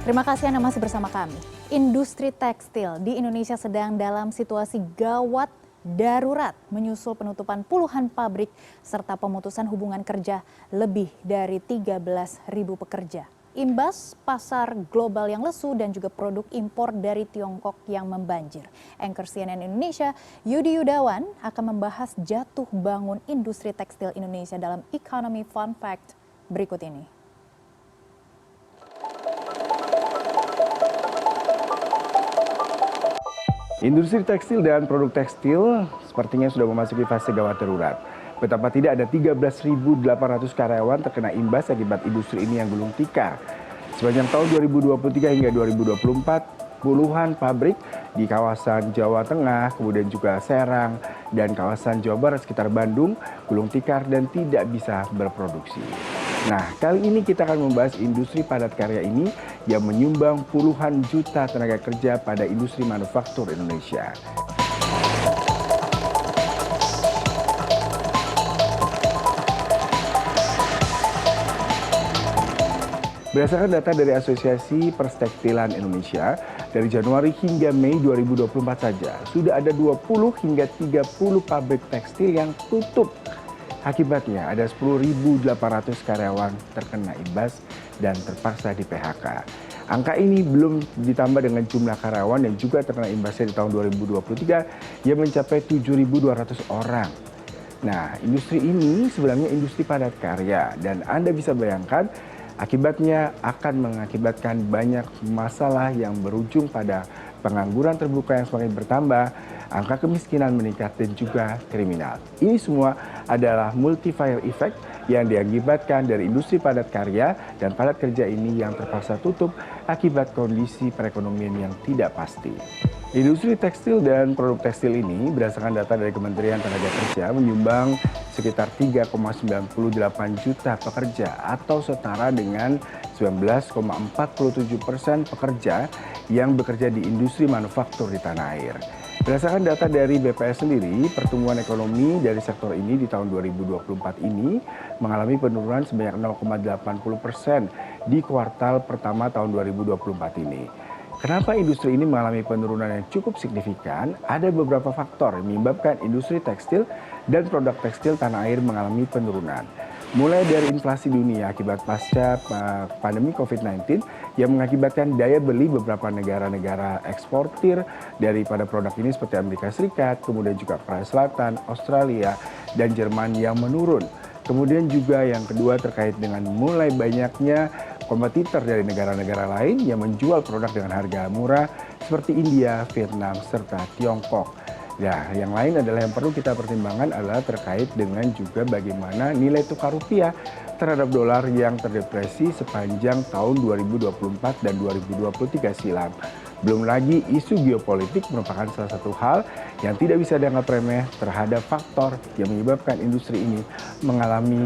Terima kasih Anda masih bersama kami. Industri tekstil di Indonesia sedang dalam situasi gawat darurat menyusul penutupan puluhan pabrik serta pemutusan hubungan kerja lebih dari 13.000 pekerja. Imbas pasar global yang lesu dan juga produk impor dari Tiongkok yang membanjir. Anchor CNN Indonesia Yudi Yudawan akan membahas jatuh bangun industri tekstil Indonesia dalam Economy Fun Fact berikut ini. Industri tekstil dan produk tekstil sepertinya sudah memasuki fase gawat darurat. Betapa tidak ada 13.800 karyawan terkena imbas akibat industri ini yang gulung tikar. Sepanjang tahun 2023 hingga 2024, puluhan pabrik di kawasan Jawa Tengah, kemudian juga Serang, dan kawasan Jawa Barat sekitar Bandung gulung tikar dan tidak bisa berproduksi. Nah, kali ini kita akan membahas industri padat karya ini yang menyumbang puluhan juta tenaga kerja pada industri manufaktur Indonesia. Berdasarkan data dari Asosiasi Perstektilan Indonesia, dari Januari hingga Mei 2024 saja, sudah ada 20 hingga 30 pabrik tekstil yang tutup. Akibatnya ada 10.800 karyawan terkena imbas dan terpaksa di PHK. Angka ini belum ditambah dengan jumlah karyawan yang juga terkena imbasnya di tahun 2023 yang mencapai 7.200 orang. Nah, industri ini sebenarnya industri padat karya dan Anda bisa bayangkan akibatnya akan mengakibatkan banyak masalah yang berujung pada pengangguran terbuka yang semakin bertambah, angka kemiskinan meningkat dan juga kriminal. Ini semua adalah multiplier effect yang diakibatkan dari industri padat karya dan padat kerja ini yang terpaksa tutup akibat kondisi perekonomian yang tidak pasti. Industri tekstil dan produk tekstil ini berdasarkan data dari Kementerian Tenaga Kerja menyumbang sekitar 3,98 juta pekerja atau setara dengan 19,47% pekerja yang bekerja di industri manufaktur di tanah air. Berdasarkan data dari BPS sendiri, pertumbuhan ekonomi dari sektor ini di tahun 2024 ini mengalami penurunan sebanyak 0,80% di kuartal pertama tahun 2024 ini. Kenapa industri ini mengalami penurunan yang cukup signifikan? Ada beberapa faktor yang menyebabkan industri tekstil dan produk tekstil tanah air mengalami penurunan. Mulai dari inflasi dunia akibat pasca pandemi COVID-19 yang mengakibatkan daya beli beberapa negara-negara eksportir daripada produk ini seperti Amerika Serikat, kemudian juga Korea Selatan, Australia, dan Jerman yang menurun. Kemudian juga yang kedua terkait dengan mulai banyaknya kompetitor dari negara-negara lain yang menjual produk dengan harga murah seperti India, Vietnam, serta Tiongkok. Nah, yang lain adalah yang perlu kita pertimbangkan adalah terkait dengan juga bagaimana nilai tukar rupiah terhadap dolar yang terdepresi sepanjang tahun 2024 dan 2023 silam. Belum lagi isu geopolitik merupakan salah satu hal yang tidak bisa dianggap remeh terhadap faktor yang menyebabkan industri ini mengalami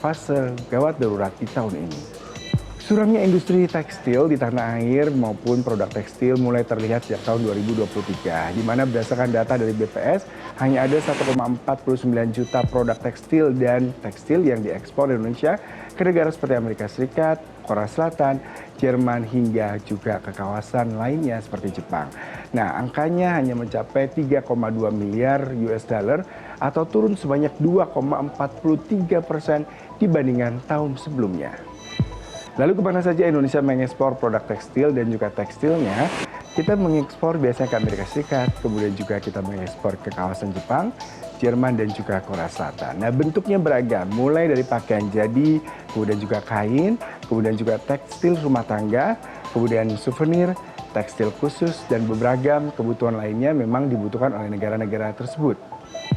fase gawat darurat di tahun ini. Suramnya industri tekstil di tanah air maupun produk tekstil mulai terlihat sejak tahun 2023, di mana berdasarkan data dari BPS hanya ada 1,49 juta produk tekstil dan tekstil yang diekspor di Indonesia ke negara seperti Amerika Serikat, Korea Selatan, Jerman hingga juga ke kawasan lainnya seperti Jepang. Nah, angkanya hanya mencapai 3,2 miliar US dollar atau turun sebanyak 2,43% dibandingkan tahun sebelumnya. Lalu kemana saja Indonesia mengekspor produk tekstil dan juga tekstilnya? Kita mengekspor biasanya ke Amerika Serikat, kemudian juga kita mengekspor ke kawasan Jepang, Jerman, dan juga Korea Selatan. Nah, bentuknya beragam, mulai dari pakaian jadi, kemudian juga kain, kemudian juga tekstil rumah tangga, kemudian souvenir, tekstil khusus, dan beragam kebutuhan lainnya memang dibutuhkan oleh negara-negara tersebut.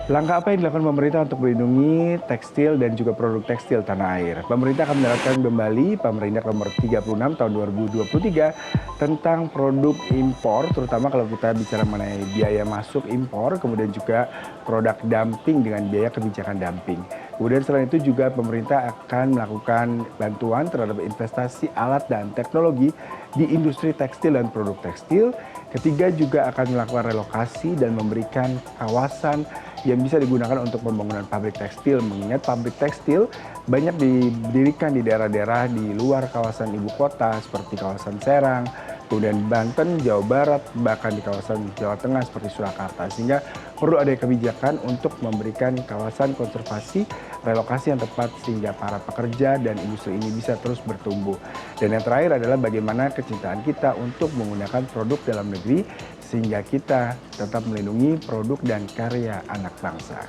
Langkah apa yang dilakukan pemerintah untuk melindungi tekstil dan juga produk tekstil tanah air? Pemerintah akan menerapkan kembali Permendak nomor 36 tahun 2023 tentang produk impor, terutama kalau kita bicara mengenai biaya masuk impor, kemudian juga produk dumping dengan biaya kebijakan dumping. Kemudian selain itu juga pemerintah akan melakukan bantuan terhadap investasi alat dan teknologi di industri tekstil dan produk tekstil. Ketiga juga akan melakukan relokasi dan memberikan kawasan yang bisa digunakan untuk pembangunan pabrik tekstil. Mengingat pabrik tekstil banyak didirikan di daerah-daerah di luar kawasan ibu kota seperti kawasan Serang, kemudian Banten, Jawa Barat, bahkan di kawasan Jawa Tengah seperti Surakarta. Sehingga perlu ada kebijakan untuk memberikan kawasan konservasi, relokasi yang tepat sehingga para pekerja dan industri ini bisa terus bertumbuh. Dan yang terakhir adalah bagaimana kecintaan kita untuk menggunakan produk dalam negeri sehingga kita tetap melindungi produk dan karya anak bangsa.